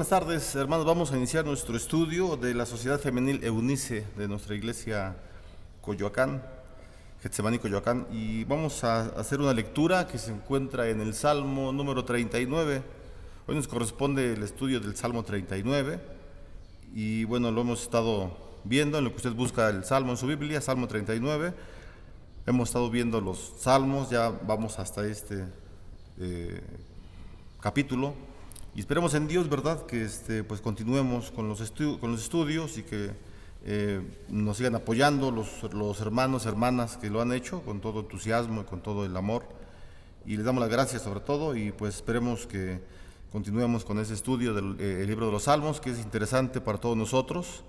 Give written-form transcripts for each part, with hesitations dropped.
buenas tardes, hermanos. Vamos a iniciar nuestro estudio de la Sociedad Femenil Eunice de nuestra iglesia Coyoacán, Getsemaní Coyoacán, y vamos a hacer una lectura que se encuentra en el Salmo número 39. Hoy nos corresponde el estudio del Salmo 39 y bueno, lo hemos estado viendo en lo que usted busca el Salmo en su Biblia, Salmo 39. Hemos estado viendo los salmos, ya vamos hasta este capítulo. Y esperemos en Dios, ¿verdad?, que pues continuemos con los estudios y que nos sigan apoyando los hermanos, hermanas que lo han hecho con todo entusiasmo y con todo el amor. Y les damos las gracias sobre todo y pues esperemos que continuemos con ese estudio del libro de los Salmos, que es interesante para todos nosotros,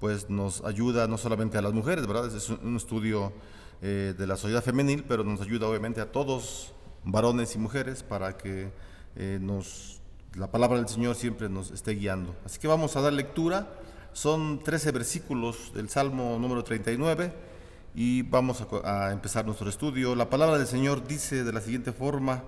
pues nos ayuda no solamente a las mujeres, ¿verdad? Es un estudio de la sociedad femenil, pero nos ayuda obviamente a todos, varones y mujeres, para que la palabra del Señor siempre nos esté guiando. Así que vamos a dar lectura. Son 13 versículos del Salmo número 39 y vamos a empezar nuestro estudio. La palabra del Señor dice de la siguiente forma: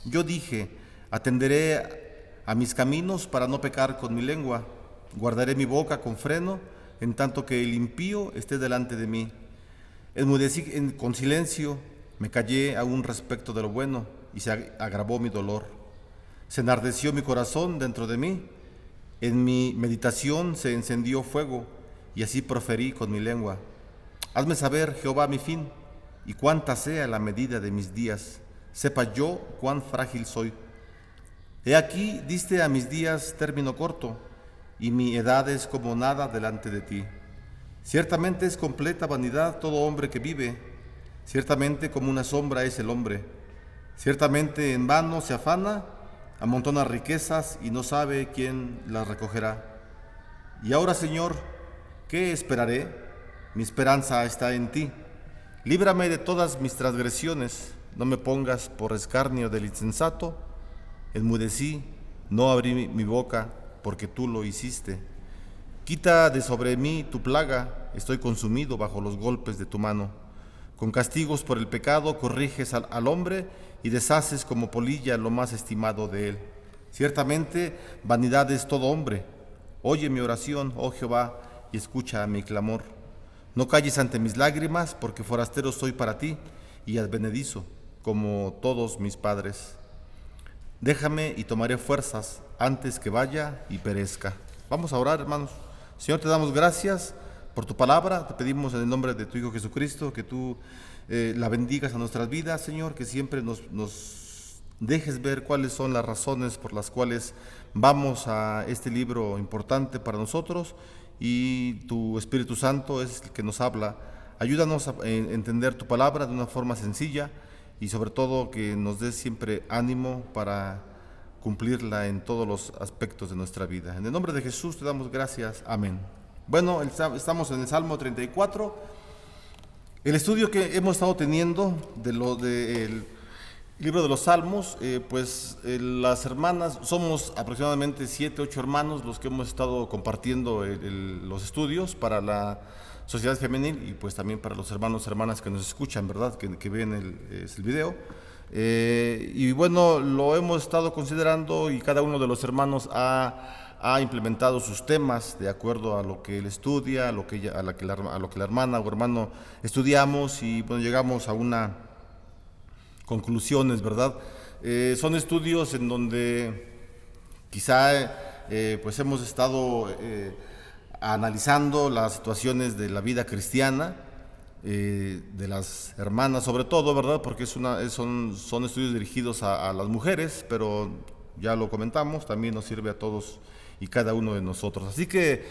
Yo dije, atenderé a mis caminos para no pecar con mi lengua. Guardaré mi boca con freno, en tanto que el impío esté delante de mí. Enmudecí con silencio, me callé aún respecto de lo bueno, y se agravó mi dolor. Se enardeció mi corazón dentro de mí, en mi meditación se encendió fuego, y así proferí con mi lengua. Hazme saber, Jehová, mi fin, y cuánta sea la medida de mis días. Sepa yo cuán frágil soy. He aquí, diste a mis días término corto, y mi edad es como nada delante de ti. Ciertamente es completa vanidad todo hombre que vive, ciertamente como una sombra es el hombre. Ciertamente en vano se afana, amontona riquezas y no sabe quién las recogerá. Y ahora, Señor, ¿qué esperaré? Mi esperanza está en ti. Líbrame de todas mis transgresiones, no me pongas por escarnio del insensato. Enmudecí, no abrí mi boca, porque tú lo hiciste. Quita de sobre mí tu plaga, estoy consumido bajo los golpes de tu mano. Con castigos por el pecado corriges al hombre y deshaces como polilla lo más estimado de él. Ciertamente vanidad es todo hombre. Oye mi oración, oh Jehová, y escucha mi clamor. No calles ante mis lágrimas, porque forastero soy para ti y advenedizo, como todos mis padres. Déjame y tomaré fuerzas antes que vaya y perezca. Vamos a orar, hermanos. Señor, te damos gracias por tu palabra, te pedimos en el nombre de tu Hijo Jesucristo que tú la bendigas a nuestras vidas, Señor, que siempre nos dejes ver cuáles son las razones por las cuales vamos a este libro importante para nosotros, y tu Espíritu Santo es el que nos habla. Ayúdanos a entender tu palabra de una forma sencilla y sobre todo que nos des siempre ánimo para cumplirla en todos los aspectos de nuestra vida. En el nombre de Jesús te damos gracias. Amén. Bueno, estamos en el Salmo 34. El estudio que hemos estado teniendo del libro de los Salmos, las hermanas, somos aproximadamente 7, 8 hermanos los que hemos estado compartiendo los estudios para la sociedad femenil y pues también para los hermanos y hermanas que nos escuchan, ¿verdad?, que ven el video. Y bueno, lo hemos estado considerando y cada uno de los hermanos ha implementado sus temas de acuerdo a lo que él estudia, a lo que la hermana o hermano estudiamos, y bueno, llegamos a una conclusiones, ¿verdad? Son estudios en donde quizá pues hemos estado analizando las situaciones de la vida cristiana, de las hermanas sobre todo, ¿verdad? Porque son estudios dirigidos a las mujeres, pero ya lo comentamos, también nos sirve a todos y cada uno de nosotros. Así que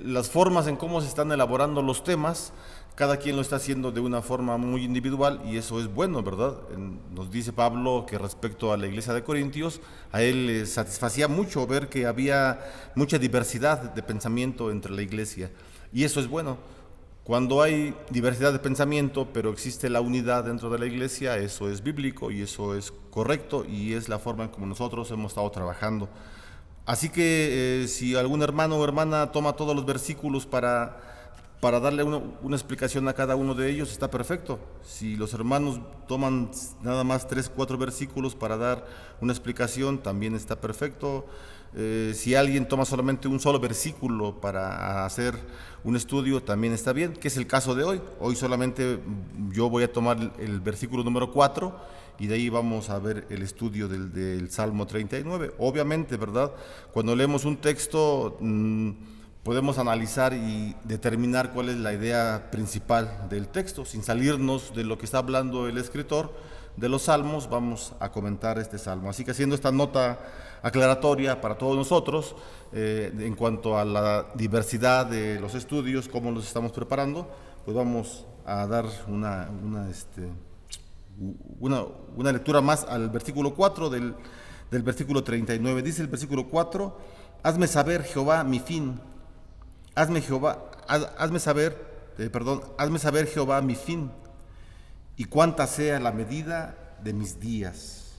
las formas en cómo se están elaborando los temas, cada quien lo está haciendo de una forma muy individual y eso es bueno, ¿verdad? Nos dice Pablo que respecto a la iglesia de Corintios, a él le satisfacía mucho ver que había mucha diversidad de pensamiento entre la iglesia, y eso es bueno. Cuando hay diversidad de pensamiento, pero existe la unidad dentro de la iglesia, eso es bíblico y eso es correcto y es la forma en como nosotros hemos estado trabajando. Así que si algún hermano o hermana toma todos los versículos para para darle una explicación a cada uno de ellos, está perfecto. Si los hermanos toman nada más 3, 4 versículos para dar una explicación, también está perfecto. Si alguien toma solamente un solo versículo para hacer un estudio, también está bien, que es el caso de hoy. Hoy solamente yo voy a tomar el versículo número 4 y de ahí vamos a ver el estudio del Salmo 39. Obviamente, ¿verdad? Cuando leemos un texto, podemos analizar y determinar cuál es la idea principal del texto. Sin salirnos de lo que está hablando el escritor de los salmos, vamos a comentar este salmo. Así que haciendo esta nota aclaratoria para todos nosotros en cuanto a la diversidad de los estudios, cómo los estamos preparando, pues vamos a dar una lectura más al versículo 4 del versículo 39. Dice el versículo 4: hazme saber, Jehová, mi fin. Hazme saber, Jehová, mi fin, y cuánta sea la medida de mis días.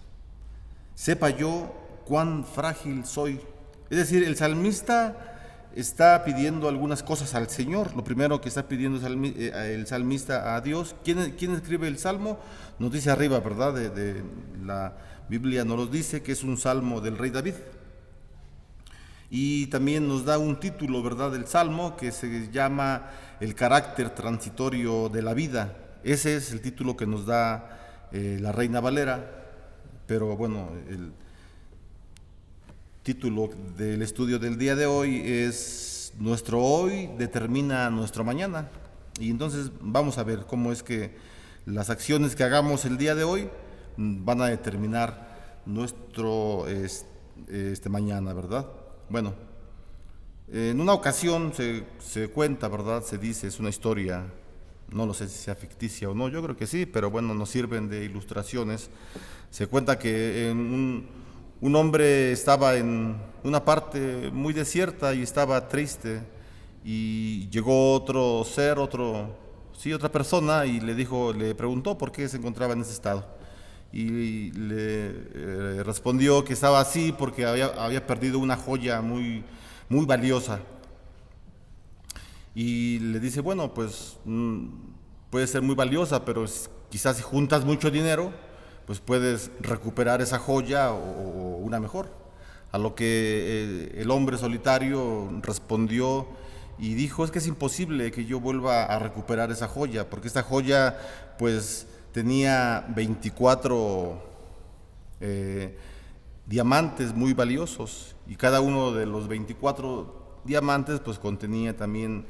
Sepa yo cuán frágil soy. Es decir, el salmista está pidiendo algunas cosas al Señor. Lo primero que está pidiendo el salmista a Dios. ¿Quién escribe el salmo? Nos dice arriba, ¿verdad? De la Biblia nos dice que es un salmo del rey David. Y también nos da un título, ¿verdad?, del Salmo, que se llama El carácter transitorio de la vida. Ese es el título que nos da la Reina Valera, pero bueno, el título del estudio del día de hoy es Nuestro hoy determina nuestro mañana. Y entonces vamos a ver cómo es que las acciones que hagamos el día de hoy van a determinar nuestro mañana, ¿verdad? Bueno, en una ocasión se cuenta, ¿verdad? Se dice, es una historia, no lo sé si sea ficticia o no, yo creo que sí, pero bueno, nos sirven de ilustraciones. Se cuenta que un hombre estaba en una parte muy desierta y estaba triste, y llegó otro ser, otra persona, y le preguntó por qué se encontraba en ese estado. Y le respondió que estaba así porque había perdido una joya muy, muy valiosa. Y le dice, bueno, pues puede ser muy valiosa, pero quizás si juntas mucho dinero, pues puedes recuperar esa joya o una mejor. A lo que el hombre solitario respondió y dijo, es que es imposible que yo vuelva a recuperar esa joya, porque esta joya pues tenía 24 diamantes muy valiosos, y cada uno de los 24 diamantes pues contenía también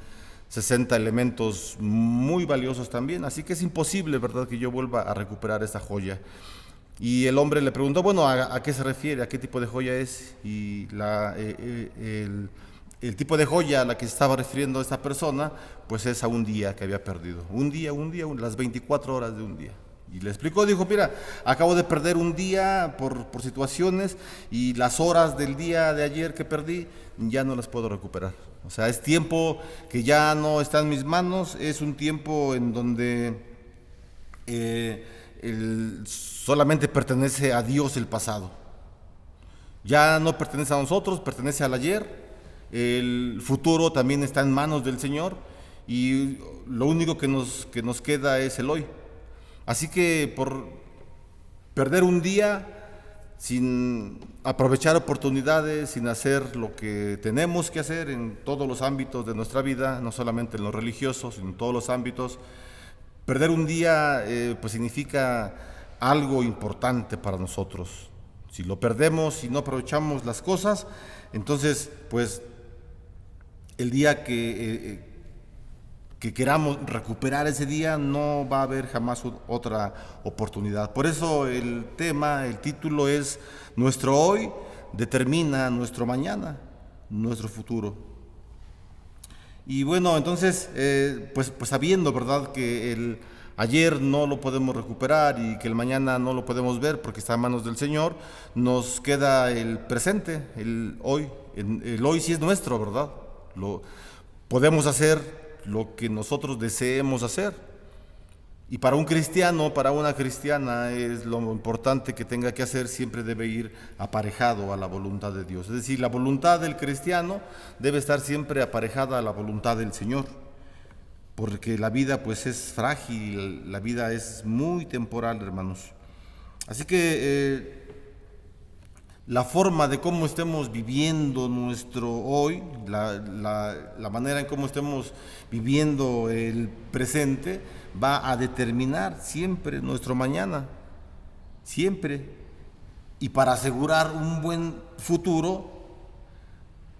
60 elementos muy valiosos también, así que es imposible, ¿verdad?, que yo vuelva a recuperar esta joya. Y el hombre le preguntó, bueno, ¿a qué se refiere? ¿A qué tipo de joya es? Y el tipo de joya a la que se estaba refiriendo esta persona, pues es a un día que había perdido. Un día, las 24 horas de un día. Y le explicó, dijo, mira, acabo de perder un día por situaciones, y las horas del día de ayer que perdí ya no las puedo recuperar. O sea, es tiempo que ya no está en mis manos, es un tiempo en donde solamente pertenece a Dios el pasado. Ya no pertenece a nosotros, pertenece al ayer. El futuro también está en manos del Señor, y lo único que nos queda es el hoy. Así que por perder un día sin aprovechar oportunidades, sin hacer lo que tenemos que hacer en todos los ámbitos de nuestra vida, no solamente en los religiosos, sino en todos los ámbitos, perder un día pues significa algo importante para nosotros. Si lo perdemos y no aprovechamos las cosas, entonces pues el día que queramos recuperar ese día, no va a haber jamás otra oportunidad. Por eso el título es Nuestro hoy determina nuestro mañana, nuestro futuro. Y bueno, entonces, pues sabiendo, ¿verdad?, que el ayer no lo podemos recuperar y que el mañana no lo podemos ver porque está en manos del Señor, nos queda el presente, el hoy. El hoy sí es nuestro, ¿verdad? Podemos hacer lo que nosotros deseemos hacer. Y para un cristiano, para una cristiana, es lo importante que tenga que hacer, siempre debe ir aparejado a la voluntad de Dios. Es decir, la voluntad del cristiano debe estar siempre aparejada a la voluntad del Señor. porque la vida pues es frágil, la vida es muy temporal, hermanos. Así que la forma de cómo estemos viviendo nuestro hoy, la manera en cómo estemos viviendo el presente, va a determinar siempre nuestro mañana, siempre. Y para asegurar un buen futuro,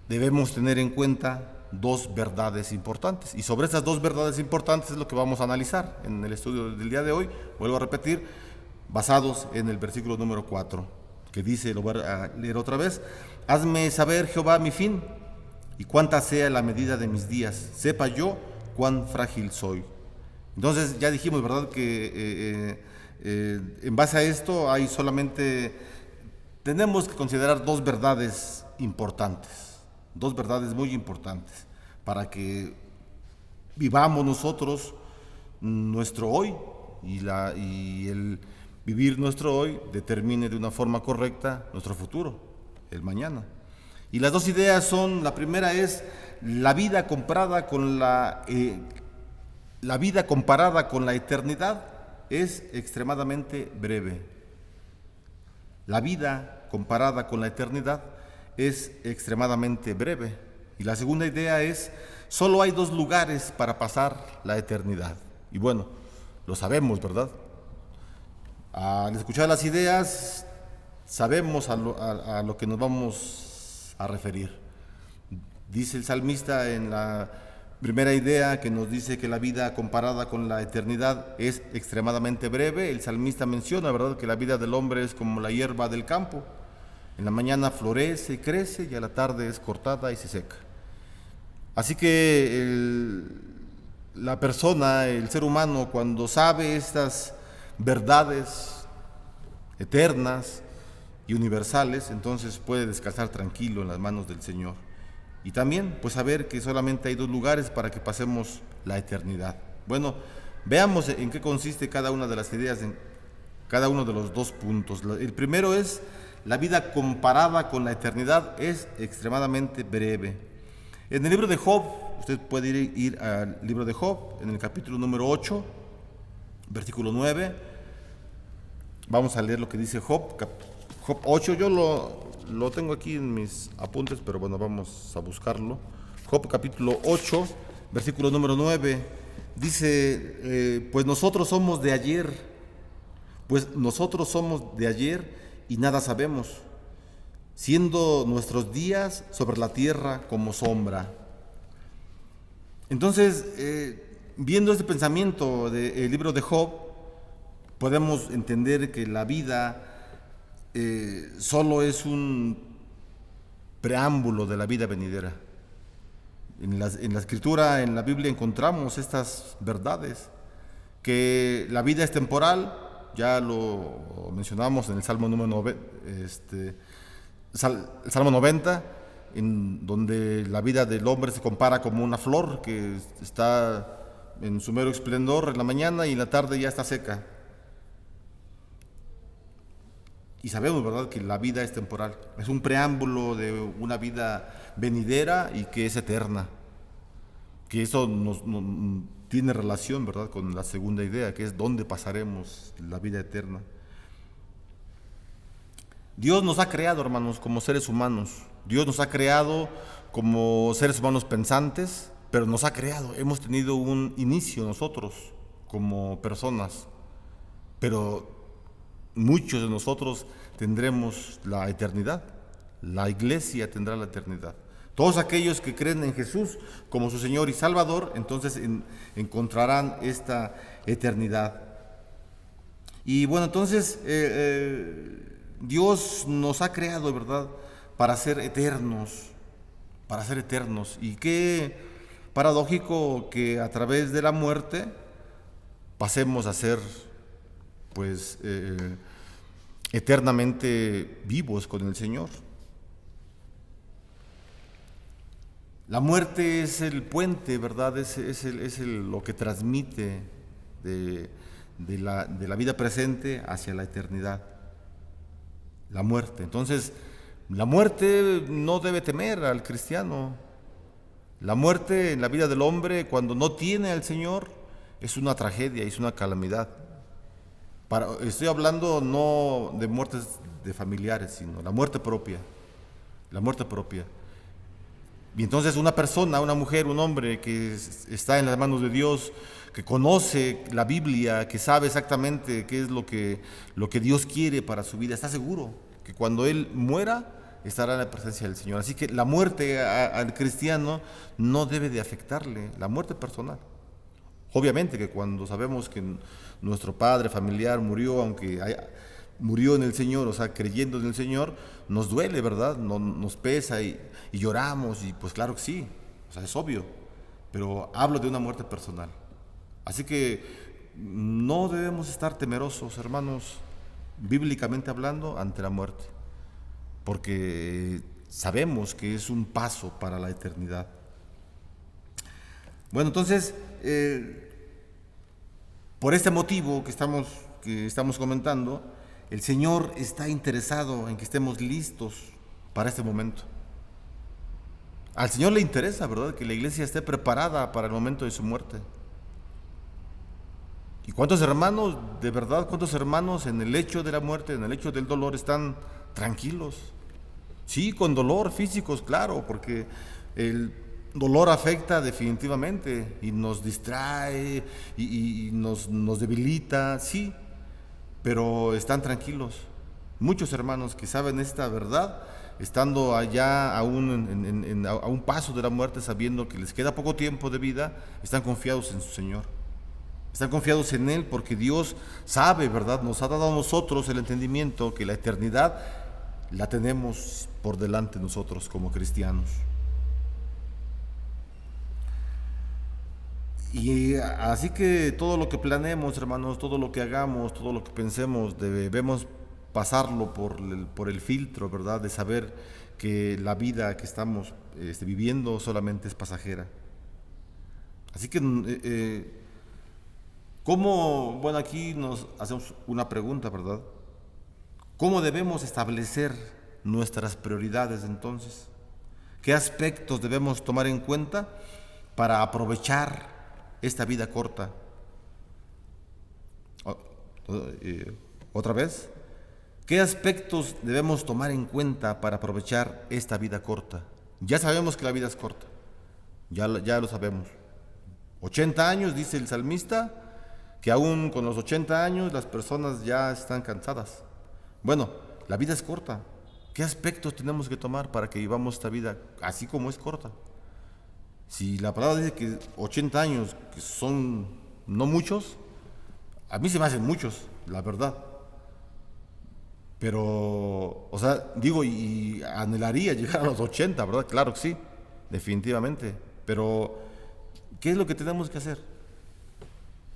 debemos tener en cuenta dos verdades importantes. Y sobre estas dos verdades importantes es lo que vamos a analizar en el estudio del día de hoy. Vuelvo a repetir, basados en el versículo número 4, que dice, lo voy a leer otra vez: hazme saber, Jehová, mi fin, y cuánta sea la medida de mis días, sepa yo cuán frágil soy. Entonces ya dijimos, ¿verdad?, que en base a esto tenemos que considerar dos verdades importantes, dos verdades muy importantes, para que vivamos nosotros nuestro hoy, y el vivir nuestro hoy determine de una forma correcta nuestro futuro, el mañana. Y las dos ideas son: la primera es la vida comparada con la eternidad es extremadamente breve. La vida comparada con la eternidad es extremadamente breve. Y la segunda idea es: solo hay dos lugares para pasar la eternidad. Y bueno, lo sabemos, ¿verdad? Al escuchar las ideas, sabemos a lo que nos vamos a referir. Dice el salmista en la primera idea, que nos dice que la vida comparada con la eternidad es extremadamente breve. El salmista menciona, ¿verdad?, que la vida del hombre es como la hierba del campo. En la mañana florece y crece, y a la tarde es cortada y se seca. Así que la persona, el ser humano, cuando sabe estas verdades eternas y universales, entonces puede descansar tranquilo en las manos del Señor. Y también pues saber que solamente hay dos lugares para que pasemos la eternidad. Bueno, veamos en qué consiste cada una de las ideas, en cada uno de los dos puntos. El primero es: la vida comparada con la eternidad es extremadamente breve. En el libro de Job, usted puede ir al libro de Job, en el capítulo número 8, versículo 9. Vamos a leer lo que dice Job 8. Yo lo tengo aquí en mis apuntes, pero bueno, vamos a buscarlo. Job capítulo 8, versículo número 9. Dice, pues nosotros somos de ayer y nada sabemos, siendo nuestros días sobre la tierra como sombra. Entonces, viendo este pensamiento del libro de Job, podemos entender que la vida solo es un preámbulo de la vida venidera. En la Escritura, en la Biblia, encontramos estas verdades, que la vida es temporal. Ya lo mencionamos en el Salmo número Salmo 90, en donde la vida del hombre se compara como una flor que está en su mero esplendor en la mañana y en la tarde ya está seca. Y sabemos, ¿verdad?, que la vida es temporal, es un preámbulo de una vida venidera y que es eterna. Que eso tiene relación, ¿verdad?, con la segunda idea, que es dónde pasaremos la vida eterna. Dios nos ha creado, hermanos, como seres humanos. Dios nos ha creado como seres humanos pensantes, pero nos ha creado. Hemos tenido un inicio nosotros como personas, pero muchos de nosotros tendremos la eternidad. La iglesia tendrá la eternidad. Todos aquellos que creen en Jesús como su Señor y Salvador, entonces encontrarán esta eternidad. Y bueno, entonces Dios nos ha creado, ¿verdad?, para ser eternos, para ser eternos. Y qué paradójico que a través de la muerte pasemos a ser, pues, eternamente vivos con el Señor. La muerte es el puente, ¿verdad? Es lo que transmite de la vida presente hacia la eternidad. La muerte. Entonces, la muerte no debe temer al cristiano. La muerte en la vida del hombre, cuando no tiene al Señor, es una tragedia, es una calamidad. Estoy hablando no de muertes de familiares, sino la muerte propia. La muerte propia. Y entonces una persona, una mujer, un hombre que está en las manos de Dios, que conoce la Biblia, que sabe exactamente qué es lo que Dios quiere para su vida, está seguro que cuando él muera estará en la presencia del Señor. Así que la muerte al cristiano no debe de afectarle, la muerte personal. Obviamente que cuando sabemos que nuestro padre familiar murió, murió en el Señor, o sea, creyendo en el Señor, nos duele, ¿verdad? Nos pesa y lloramos, y pues claro que sí, o sea, es obvio, pero hablo de una muerte personal. Así que no debemos estar temerosos, hermanos, bíblicamente hablando, ante la muerte, porque sabemos que es un paso para la eternidad. Bueno, entonces, por este motivo que estamos comentando, el Señor está interesado en que estemos listos para este momento. Al Señor le interesa, ¿verdad?, que la iglesia esté preparada para el momento de su muerte. ¿Y cuántos hermanos, de verdad, cuántos hermanos en el hecho de la muerte, en el hecho del dolor, están tranquilos? Sí, con dolor físicos, claro, porque el dolor afecta definitivamente y nos distrae y nos debilita, sí, pero están tranquilos. Muchos hermanos que saben esta verdad, estando allá a un paso de la muerte, sabiendo que les queda poco tiempo de vida, están confiados en su Señor. Están confiados en Él porque Dios sabe, ¿verdad? Nos ha dado a nosotros el entendimiento que la eternidad la tenemos por delante nosotros como cristianos. Y así que todo lo que planeemos, hermanos, todo lo que hagamos, todo lo que pensemos, debemos pasarlo por el filtro, ¿verdad?, de saber que la vida que estamos viviendo solamente es pasajera. Así que, bueno, aquí nos hacemos una pregunta, ¿verdad? ¿Cómo debemos establecer nuestras prioridades entonces? ¿Qué aspectos debemos tomar en cuenta para aprovechar esta vida corta? Otra vez, ¿qué aspectos debemos tomar en cuenta para aprovechar esta vida corta? Ya sabemos que la vida es corta, ya lo sabemos. 80 años, dice el salmista, que aún con los 80 años las personas ya están cansadas. Bueno, la vida es corta. ¿Qué aspectos tenemos que tomar para que vivamos esta vida así como es corta? Si la palabra dice que 80 años, que son no muchos, a mí se me hacen muchos, la verdad. Pero, o sea, digo, y anhelaría llegar a los 80, ¿verdad? Claro que sí, definitivamente. Pero, ¿qué es lo que tenemos que hacer?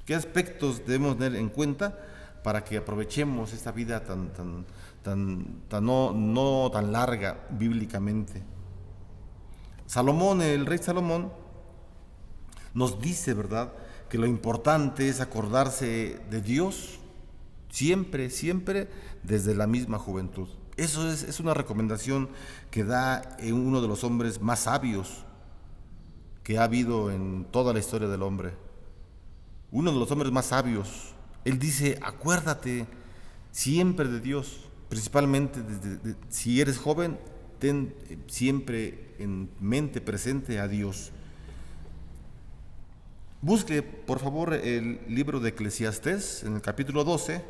¿Qué aspectos debemos tener en cuenta para que aprovechemos esta vida no tan larga bíblicamente? El rey Salomón, nos dice, ¿verdad?, que lo importante es acordarse de Dios siempre, siempre desde la misma juventud. Eso es una recomendación que da uno de los hombres más sabios que ha habido en toda la historia del hombre. Uno de los hombres más sabios. Él dice, acuérdate siempre de Dios, principalmente si eres joven, ten siempre en mente presente a Dios. Busque, por favor, el libro de Eclesiastés en el capítulo 12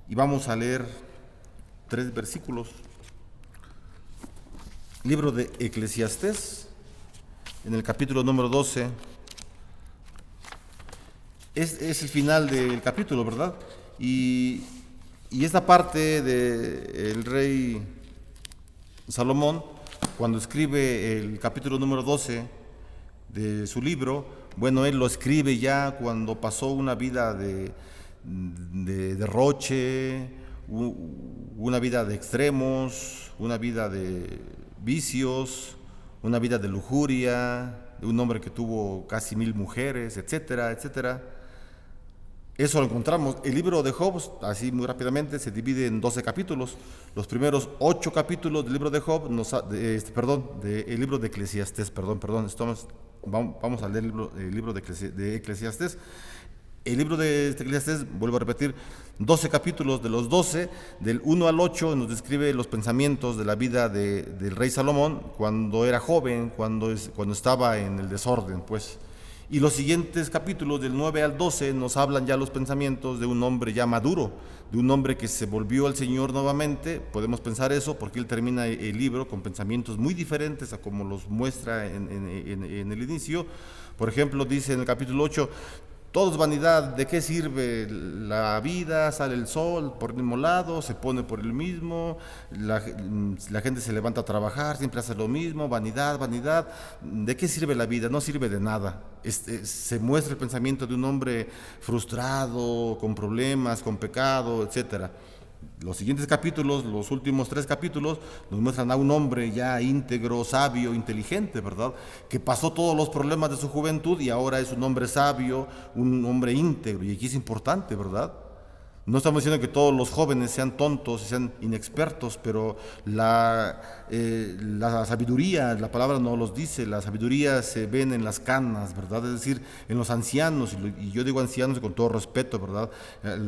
y vamos a leer 3 versículos. Libro de Eclesiastés en el capítulo número 12. Es el final del capítulo, ¿verdad? Y esta parte del rey Salomón, cuando escribe el capítulo número 12 de su libro, bueno, él lo escribe ya cuando pasó una vida de derroche, una vida de extremos, una vida de vicios, una vida de lujuria, de un hombre que tuvo casi 1000 mujeres, etcétera, etcétera. Eso lo encontramos. El libro de Job, así muy rápidamente, se divide en 12 capítulos. Los primeros 8 capítulos del libro de Job, del libro de Eclesiastés, vamos a leer el libro de Eclesiastés. El libro de Eclesiastés, vuelvo a repetir, 12 capítulos. De los 12, del 1 al 8, nos describe los pensamientos de la vida del rey Salomón cuando era joven, cuando estaba en el desorden, pues. Y los siguientes capítulos, del 9 al 12, nos hablan ya los pensamientos de un hombre ya maduro, de un hombre que se volvió al Señor nuevamente. Podemos pensar eso porque él termina el libro con pensamientos muy diferentes a como los muestra en el inicio. Por ejemplo, dice en el capítulo 8, todo es vanidad, ¿de qué sirve la vida? Sale el sol por el mismo lado, se pone por el mismo, la gente se levanta a trabajar, siempre hace lo mismo, vanidad, vanidad. ¿De qué sirve la vida? No sirve de nada. Se muestra el pensamiento de un hombre frustrado, con problemas, con pecado, etcétera. Los siguientes capítulos, los últimos 3 capítulos, nos muestran a un hombre ya íntegro, sabio, inteligente, ¿verdad? Que pasó todos los problemas de su juventud y ahora es un hombre sabio, un hombre íntegro. Y aquí es importante, ¿verdad? No estamos diciendo que todos los jóvenes sean tontos, sean inexpertos, pero la sabiduría, la palabra no los dice, la sabiduría se ven en las canas, ¿verdad? Es decir, en los ancianos, y yo digo ancianos con todo respeto, ¿verdad?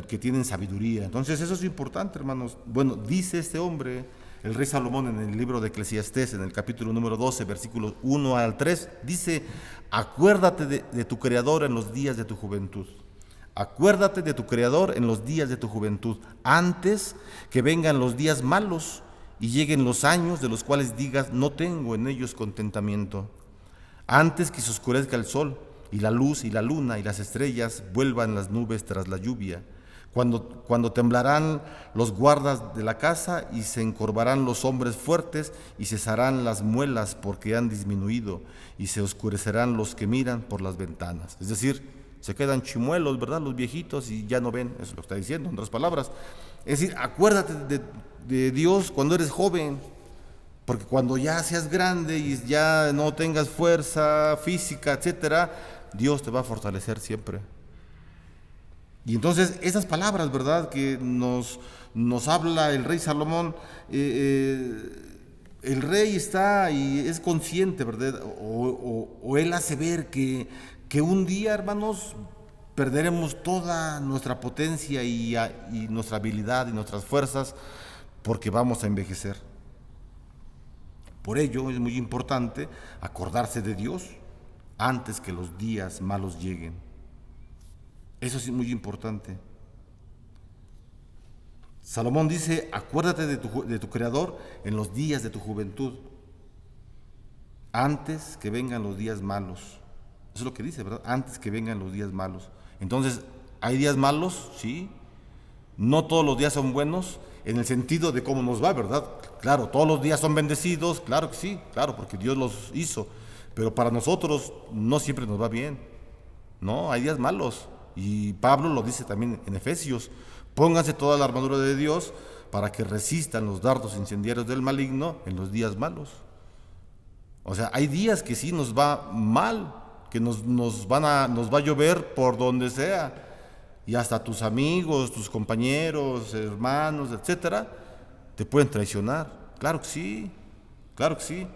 Que tienen sabiduría. Entonces eso es importante, hermanos. Bueno, dice este hombre, el rey Salomón, en el libro de Eclesiastés, en el capítulo número 12, versículos 1 al 3, dice: acuérdate de tu Creador en los días de tu juventud. Acuérdate de tu Creador en los días de tu juventud, antes que vengan los días malos y lleguen los años de los cuales digas, no tengo en ellos contentamiento. Antes que se oscurezca el sol y la luz y la luna y las estrellas vuelvan las nubes tras la lluvia, cuando temblarán los guardas de la casa y se encorvarán los hombres fuertes y cesarán las muelas porque han disminuido y se oscurecerán los que miran por las ventanas. Es decir, se quedan chimuelos, ¿verdad? Los viejitos y ya no ven. Eso es lo que está diciendo, en otras palabras. Es decir, acuérdate de Dios cuando eres joven, porque cuando ya seas grande y ya no tengas fuerza física, etcétera, Dios te va a fortalecer siempre. Y entonces esas palabras, ¿verdad?, que nos habla el rey Salomón, el rey está y es consciente, ¿verdad? O él hace ver que un día, hermanos, perderemos toda nuestra potencia y nuestra habilidad y nuestras fuerzas porque vamos a envejecer. Por ello es muy importante acordarse de Dios antes que los días malos lleguen. Eso es muy importante. Salomón dice: acuérdate de tu Creador en los días de tu juventud, antes que vengan los días malos. Eso es lo que dice, ¿verdad? Antes que vengan los días malos. Entonces, ¿hay días malos? Sí. No todos los días son buenos en el sentido de cómo nos va, ¿verdad? Claro, todos los días son bendecidos, claro que sí, claro, porque Dios los hizo. Pero para nosotros no siempre nos va bien. No, hay días malos. Y Pablo lo dice también en Efesios: pónganse toda la armadura de Dios para que resistan los dardos incendiarios del maligno en los días malos. O sea, hay días que sí nos va mal, que nos va a llover por donde sea, y hasta tus amigos, tus compañeros, hermanos, etcétera, te pueden traicionar. Claro que sí, claro que sí.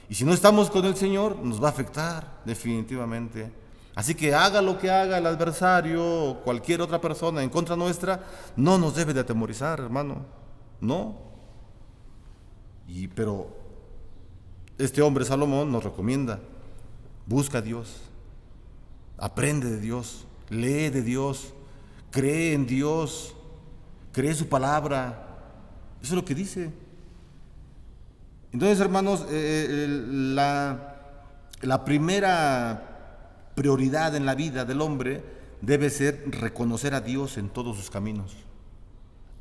Y si no estamos con el Señor, nos va a afectar definitivamente. Así que haga lo que haga el adversario o cualquier otra persona en contra nuestra, no nos debe de atemorizar, hermano. No. Pero este hombre Salomón nos recomienda: busca a Dios, aprende de Dios, lee de Dios, cree en Dios, cree su palabra. Eso es lo que dice. Entonces, hermanos, la primera prioridad en la vida del hombre debe ser reconocer a Dios en todos sus caminos.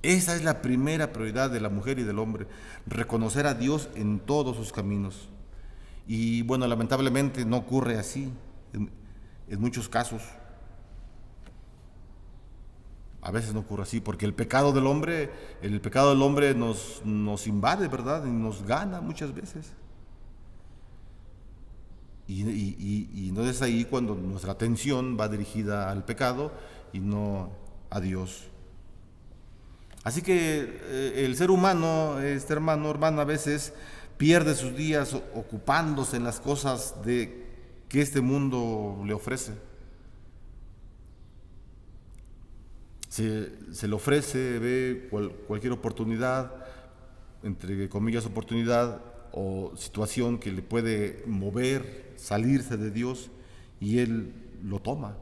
Esa es la primera prioridad de la mujer y del hombre: reconocer a Dios en todos sus caminos. Y bueno, lamentablemente no ocurre así en muchos casos. A veces no ocurre así porque el pecado del hombre nos invade, ¿verdad? Y nos gana muchas veces. Y no es ahí cuando nuestra atención va dirigida al pecado y no a Dios. Así que el ser humano, hermano, hermana, a veces pierde sus días ocupándose en las cosas que este mundo le ofrece. Se le ofrece, ve cualquier oportunidad, entre comillas oportunidad o situación que le puede mover, salirse de Dios, y él lo toma.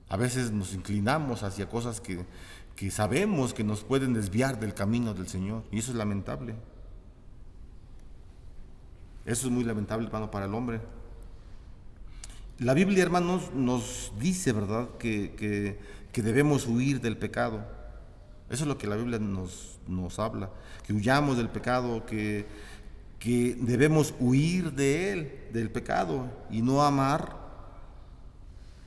A veces nos inclinamos hacia cosas que sabemos que nos pueden desviar del camino del Señor, y eso es lamentable. Eso es muy lamentable, hermano, para el hombre. La Biblia, hermanos, nos dice, ¿verdad?, que debemos huir del pecado. Eso es lo que la Biblia nos habla, que huyamos del pecado, que debemos huir de él, del pecado, y no amar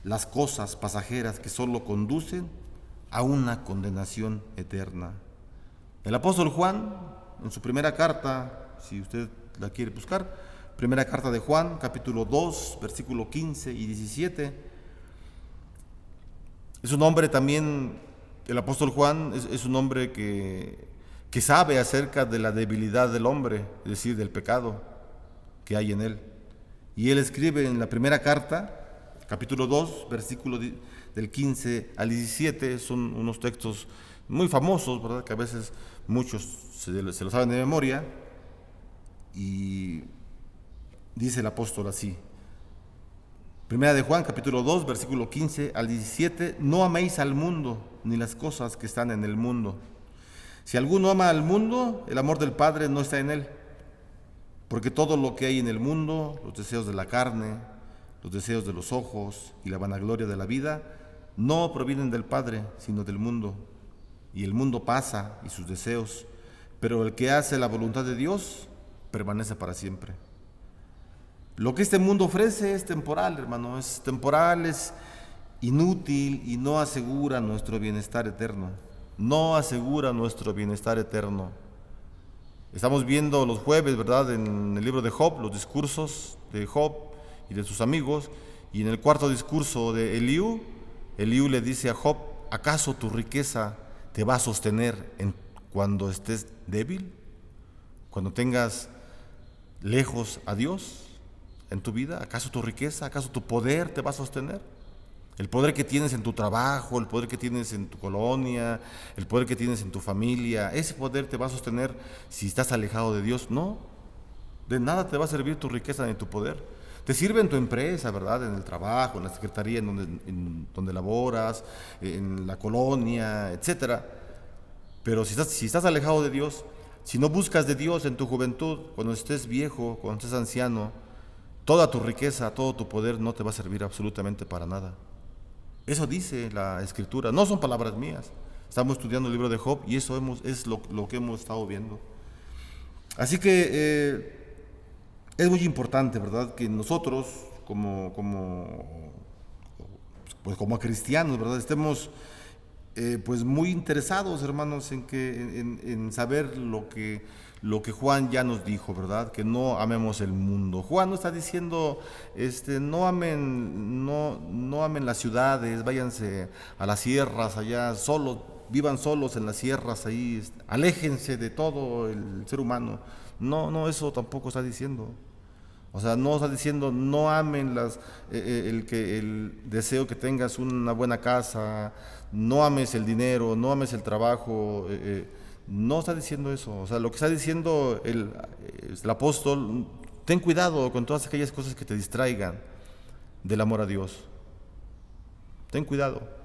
las cosas pasajeras que solo conducen a una condenación eterna. El apóstol Juan, en su primera carta, si usted la quiere buscar, primera carta de Juan, capítulo 2, versículo 15 y 17, es un hombre también, el apóstol Juan es un hombre que sabe acerca de la debilidad del hombre, es decir, del pecado que hay en él. Y él escribe en la primera carta, capítulo 2, versículo del 15 al 17, son unos textos muy famosos, ¿verdad?, que a veces muchos se lo saben de memoria, y dice el apóstol así: Primera de Juan, capítulo 2, versículo 15 al 17, no améis al mundo, ni las cosas que están en el mundo. Si alguno ama al mundo, el amor del Padre no está en él. Porque todo lo que hay en el mundo, los deseos de la carne, los deseos de los ojos y la vanagloria de la vida, no provienen del Padre, sino del mundo. Y el mundo pasa y sus deseos, pero el que hace la voluntad de Dios permanece para siempre. Lo que este mundo ofrece es temporal, hermano, es temporal, es inútil y no asegura nuestro bienestar eterno. No asegura nuestro bienestar eterno. Estamos viendo los jueves, ¿verdad?, en el libro de Job, los discursos de Job y de sus amigos, y en el cuarto discurso de Eliú le dice a Job: ¿acaso tu riqueza te va a sostener cuando estés débil? Cuando tengas lejos a Dios en tu vida, ¿acaso tu riqueza, acaso tu poder te va a sostener? El poder que tienes en tu trabajo, el poder que tienes en tu colonia, el poder que tienes en tu familia, ese poder te va a sostener si estás alejado de Dios. No, de nada te va a servir tu riqueza ni tu poder. Te sirve en tu empresa, ¿verdad?, en el trabajo, en la secretaría en donde laboras, en la colonia, etcétera. Pero si estás alejado de Dios, si no buscas de Dios en tu juventud, cuando estés viejo, cuando estés anciano, toda tu riqueza, todo tu poder no te va a servir absolutamente para nada. Eso dice la Escritura, no son palabras mías. Estamos estudiando el libro de Job y eso es lo que hemos estado viendo. Así que es muy importante, ¿verdad?, que nosotros como cristianos, ¿verdad?, estemos pues muy interesados, hermanos, en saber lo que Juan ya nos dijo, ¿verdad?, que no amemos el mundo. Juan no está diciendo no amen las ciudades, váyanse a las sierras allá solos, vivan solos en las sierras ahí, aléjense de todo el ser humano. No, eso tampoco está diciendo. O sea, no está diciendo no amen el deseo que tengas una buena casa, no ames el dinero, no ames el trabajo. No está diciendo eso. O sea, lo que está diciendo el apóstol: ten cuidado con todas aquellas cosas que te distraigan del amor a Dios. Ten cuidado.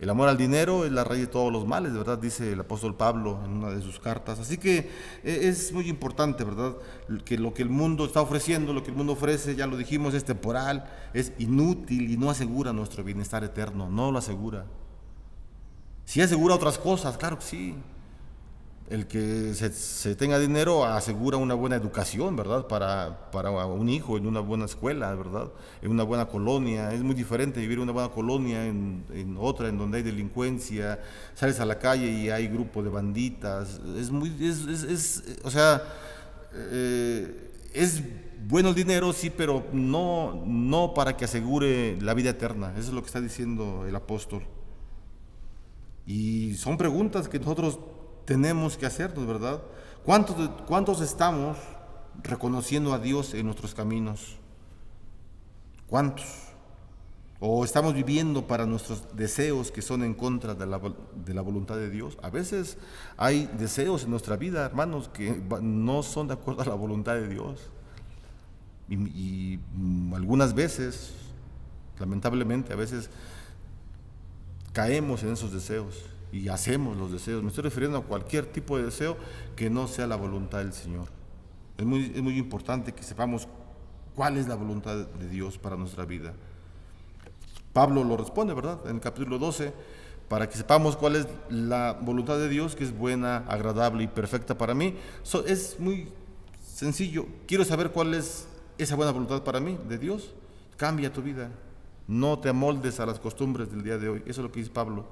El amor al dinero es la raíz de todos los males, ¿verdad?, dice el apóstol Pablo en una de sus cartas. Así que es muy importante, ¿verdad?, que lo que el mundo está ofreciendo, lo que el mundo ofrece, ya lo dijimos, es temporal, es inútil y no asegura nuestro bienestar eterno, no lo asegura. Sí asegura otras cosas, claro que sí. El que se tenga dinero asegura una buena educación, ¿verdad?, para un hijo en una buena escuela, ¿verdad?, en una buena colonia. Es muy diferente vivir en una buena colonia en otra en donde hay delincuencia, sales a la calle y hay grupo de banditas. Es bueno el dinero, sí, pero no para que asegure la vida eterna. Eso es lo que está diciendo el apóstol. Y son preguntas que nosotros tenemos que hacernos, ¿verdad? ¿Cuántos estamos reconociendo a Dios en nuestros caminos? ¿Cuántos? ¿O estamos viviendo para nuestros deseos que son en contra de la voluntad de Dios? A veces hay deseos en nuestra vida, hermanos, que no son de acuerdo a la voluntad de Dios. Y algunas veces, lamentablemente, a veces caemos en esos deseos y hacemos los deseos. Me estoy refiriendo a cualquier tipo de deseo que no sea la voluntad del Señor. Es muy importante que sepamos cuál es la voluntad de Dios para nuestra vida. Pablo lo responde, ¿verdad? En el capítulo 12, para que sepamos cuál es la voluntad de Dios, que es buena, agradable y perfecta para mí. Es muy sencillo. Quiero saber cuál es esa buena voluntad para mí, de Dios. Cambia tu vida. No te amoldes a las costumbres del día de hoy. Eso es lo que dice Pablo.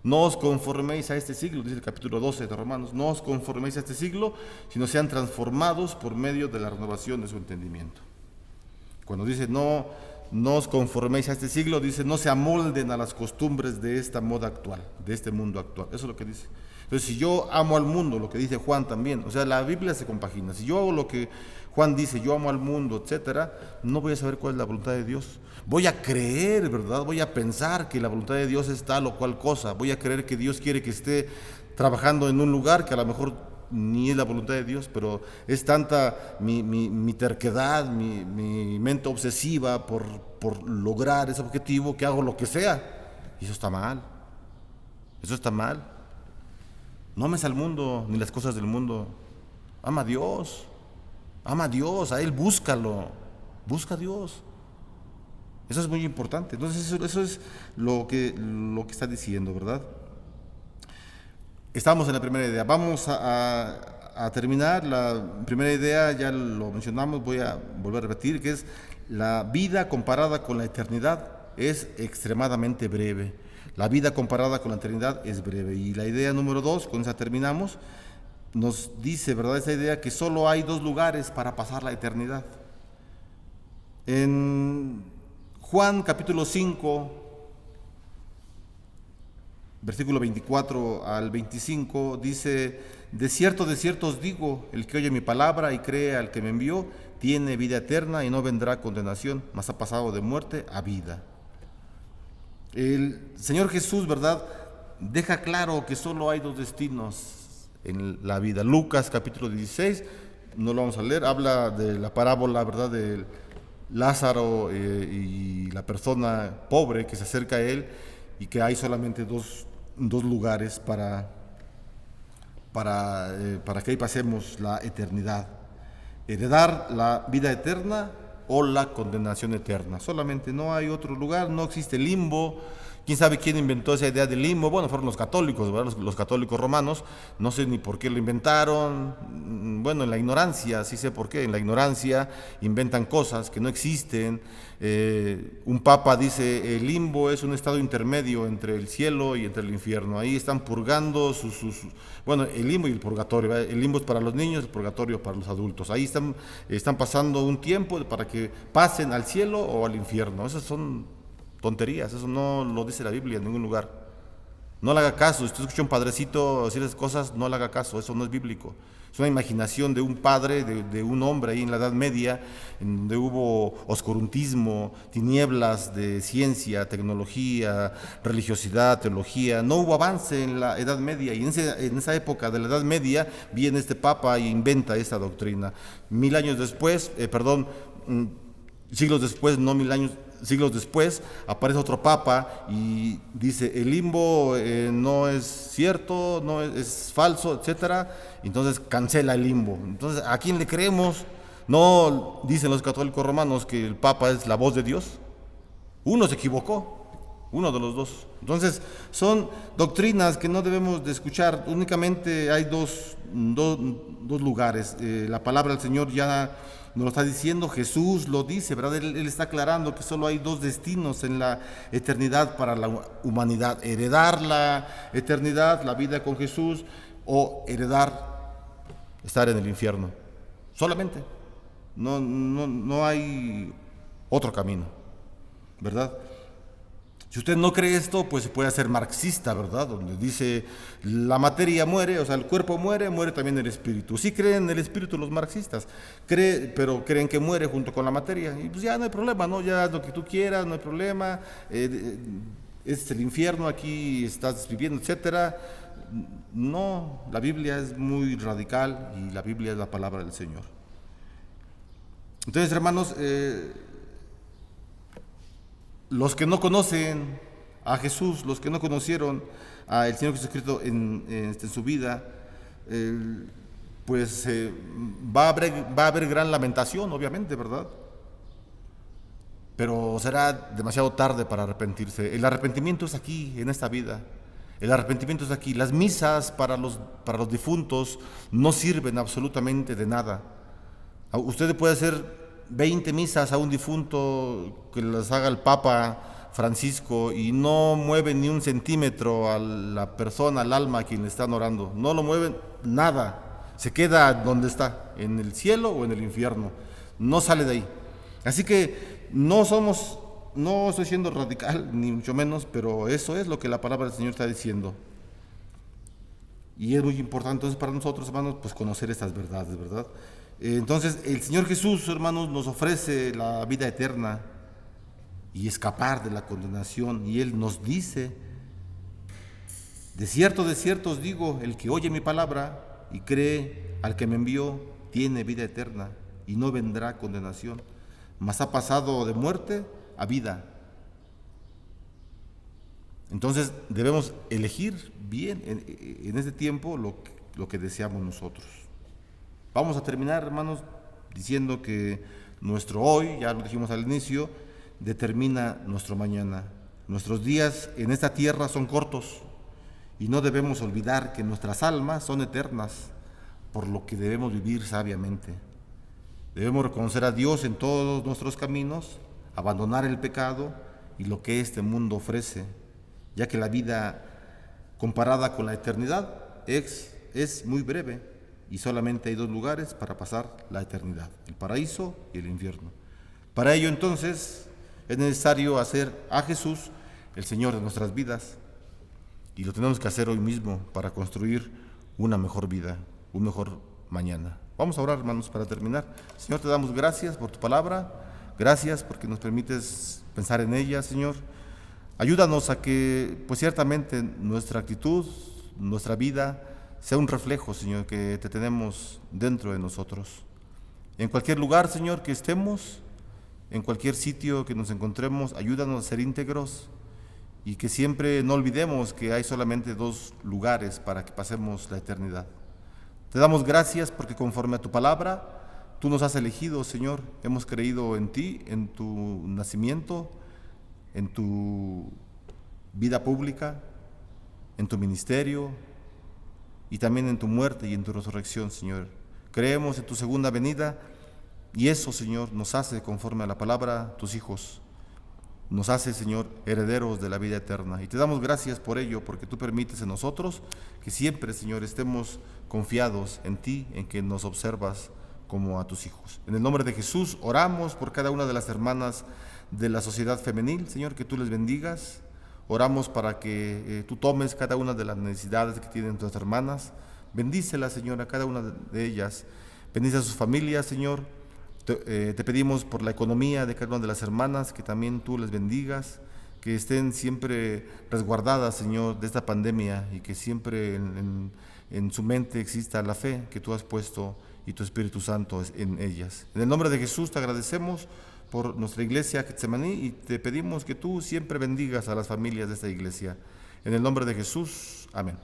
No os conforméis a este siglo, dice el capítulo 12 de Romanos. No os conforméis a este siglo, sino sean transformados por medio de la renovación de su entendimiento. Cuando dice no os conforméis a este siglo, dice no se amolden a las costumbres de esta moda actual, de este mundo actual. Eso es lo que dice. Entonces, si yo amo al mundo, lo que dice Juan también, o sea, la Biblia se compagina. Si yo hago lo que Juan dice, yo amo al mundo, etcétera, no voy a saber cuál es la voluntad de Dios. Voy a creer, ¿verdad? Voy a pensar que la voluntad de Dios es tal o cual cosa. Voy a creer que Dios quiere que esté trabajando en un lugar que a lo mejor ni es la voluntad de Dios, pero es tanta mi terquedad, mi mente obsesiva por lograr ese objetivo, que hago lo que sea. Y eso está mal. Eso está mal. No ames al mundo ni las cosas del mundo. Ama a Dios. Ama a Dios, a Él búscalo. Busca a Dios. Eso es muy importante. Entonces eso es lo que está diciendo, ¿verdad? Estamos en la primera idea. Vamos a terminar. La primera idea ya lo mencionamos, voy a volver a repetir, que es la vida comparada con la eternidad es extremadamente breve. La vida comparada con la eternidad es breve. Y la idea número 2, con esa terminamos, nos dice, ¿verdad? Esa idea que solo hay 2 lugares para pasar la eternidad. En Juan capítulo 5, versículo 24 al 25, dice: de cierto os digo, el que oye mi palabra y cree al que me envió, tiene vida eterna y no vendrá a condenación, mas ha pasado de muerte a vida. El Señor Jesús, ¿verdad?, deja claro que solo hay 2 destinos en la vida. Lucas capítulo 16, no lo vamos a leer, habla de la parábola, ¿verdad?, de Lázaro y la persona pobre que se acerca a él, y que hay solamente dos lugares para que ahí pasemos la eternidad: heredar la vida eterna o la condenación eterna. Solamente, no hay otro lugar, no existe limbo. ¿Quién sabe quién inventó esa idea del limbo? Bueno, fueron los católicos, ¿verdad? Los católicos romanos. No sé ni por qué lo inventaron. Bueno, en la ignorancia, sí sé por qué. En la ignorancia inventan cosas que no existen. Un papa dice: el limbo es un estado intermedio entre el cielo y entre el infierno. Ahí están purgando bueno, el limbo y el purgatorio, ¿verdad? El limbo es para los niños, el purgatorio para los adultos. Ahí están pasando un tiempo para que pasen al cielo o al infierno. Esas son tonterías, eso no lo dice la Biblia en ningún lugar. No le haga caso. Si usted escucha a un padrecito decir esas cosas, no le haga caso, eso no es bíblico. Es una imaginación de un padre, de un hombre ahí en la Edad Media, en donde hubo oscurantismo, tinieblas de ciencia, tecnología, religiosidad, teología. No hubo avance en la Edad Media, y en esa época de la Edad Media viene este papa y inventa esta doctrina. 1000 años después, siglos después, no 1000 años, siglos después, aparece otro papa y dice: el limbo no es cierto, no es falso, etcétera. Entonces cancela el limbo. Entonces, ¿a quién le creemos? No dicen los católicos romanos que el papa es la voz de Dios. Uno se equivocó, uno de los dos. Entonces, son doctrinas que no debemos de escuchar. Únicamente hay dos lugares. La palabra del Señor ya nos lo está diciendo, Jesús lo dice, ¿verdad? Él está aclarando que solo hay 2 destinos en la eternidad para la humanidad: heredar la eternidad, la vida con Jesús, o estar en el infierno. Solamente. No hay otro camino, ¿verdad? Si usted no cree esto, pues se puede hacer marxista, ¿verdad? Donde dice la materia muere, o sea, el cuerpo muere, muere también el espíritu. Sí creen en el espíritu los marxistas, pero creen que muere junto con la materia. Y pues ya no hay problema, ¿no? Ya lo que tú quieras, no hay problema. Es el infierno, aquí estás viviendo, etcétera. No, la Biblia es muy radical y la Biblia es la palabra del Señor. Entonces, hermanos, los que no conocen a Jesús, los que no conocieron al Señor Jesucristo en su vida, pues va a haber gran lamentación, obviamente, ¿verdad? Pero será demasiado tarde para arrepentirse. El arrepentimiento es aquí, en esta vida. El arrepentimiento es aquí. Las misas para los difuntos no sirven absolutamente de nada. Usted puede hacer 20 misas a un difunto que las haga el Papa Francisco y no mueve ni un centímetro a la persona, al alma a quien le están orando. No lo mueven nada. Se queda donde está, en el cielo o en el infierno. No sale de ahí. Así que no estoy siendo radical, ni mucho menos, pero eso es lo que la palabra del Señor está diciendo. Y es muy importante entonces para nosotros, hermanos, pues conocer estas verdades, ¿verdad? Entonces, el Señor Jesús, hermanos, nos ofrece la vida eterna y escapar de la condenación. Y Él nos dice, de cierto os digo, el que oye mi palabra y cree al que me envió, tiene vida eterna y no vendrá condenación, mas ha pasado de muerte a vida. Entonces, debemos elegir bien en este tiempo lo que deseamos nosotros. Vamos a terminar, hermanos, diciendo que nuestro hoy, ya lo dijimos al inicio, determina nuestro mañana. Nuestros días en esta tierra son cortos y no debemos olvidar que nuestras almas son eternas, por lo que debemos vivir sabiamente. Debemos reconocer a Dios en todos nuestros caminos, abandonar el pecado y lo que este mundo ofrece, ya que la vida comparada con la eternidad es muy breve. Y solamente hay dos lugares para pasar la eternidad, el paraíso y el infierno. Para ello entonces es necesario hacer a Jesús el Señor de nuestras vidas, y lo tenemos que hacer hoy mismo para construir una mejor vida, un mejor mañana. Vamos a orar, hermanos, para terminar. Señor, te damos gracias por tu palabra, gracias porque nos permites pensar en ella, Señor. Ayúdanos a que, pues ciertamente, nuestra actitud, nuestra vida, sea un reflejo, Señor, que te tenemos dentro de nosotros. En cualquier lugar, Señor, que estemos, en cualquier sitio que nos encontremos, ayúdanos a ser íntegros y que siempre no olvidemos que hay solamente dos lugares para que pasemos la eternidad. Te damos gracias porque conforme a tu palabra, tú nos has elegido, Señor. Hemos creído en ti, en tu nacimiento, en tu vida pública, en tu ministerio, y también en tu muerte y en tu resurrección, Señor. Creemos en tu segunda venida y eso, Señor, nos hace, conforme a la palabra, tus hijos. Nos hace, Señor, herederos de la vida eterna. Y te damos gracias por ello, porque tú permites en nosotros que siempre, Señor, estemos confiados en ti, en que nos observas como a tus hijos. En el nombre de Jesús oramos por cada una de las hermanas de la sociedad femenil, Señor, que tú les bendigas. Oramos para que tú tomes cada una de las necesidades que tienen tus hermanas. Bendícelas, Señor, a cada una de ellas. Bendice a sus familias, Señor. Te pedimos por la economía de cada una de las hermanas, que también tú les bendigas, que estén siempre resguardadas, Señor, de esta pandemia y que siempre en su mente exista la fe que tú has puesto y tu Espíritu Santo en ellas. En el nombre de Jesús te agradecemos por nuestra iglesia Getsemaní y te pedimos que tú siempre bendigas a las familias de esta iglesia. En el nombre de Jesús, amén.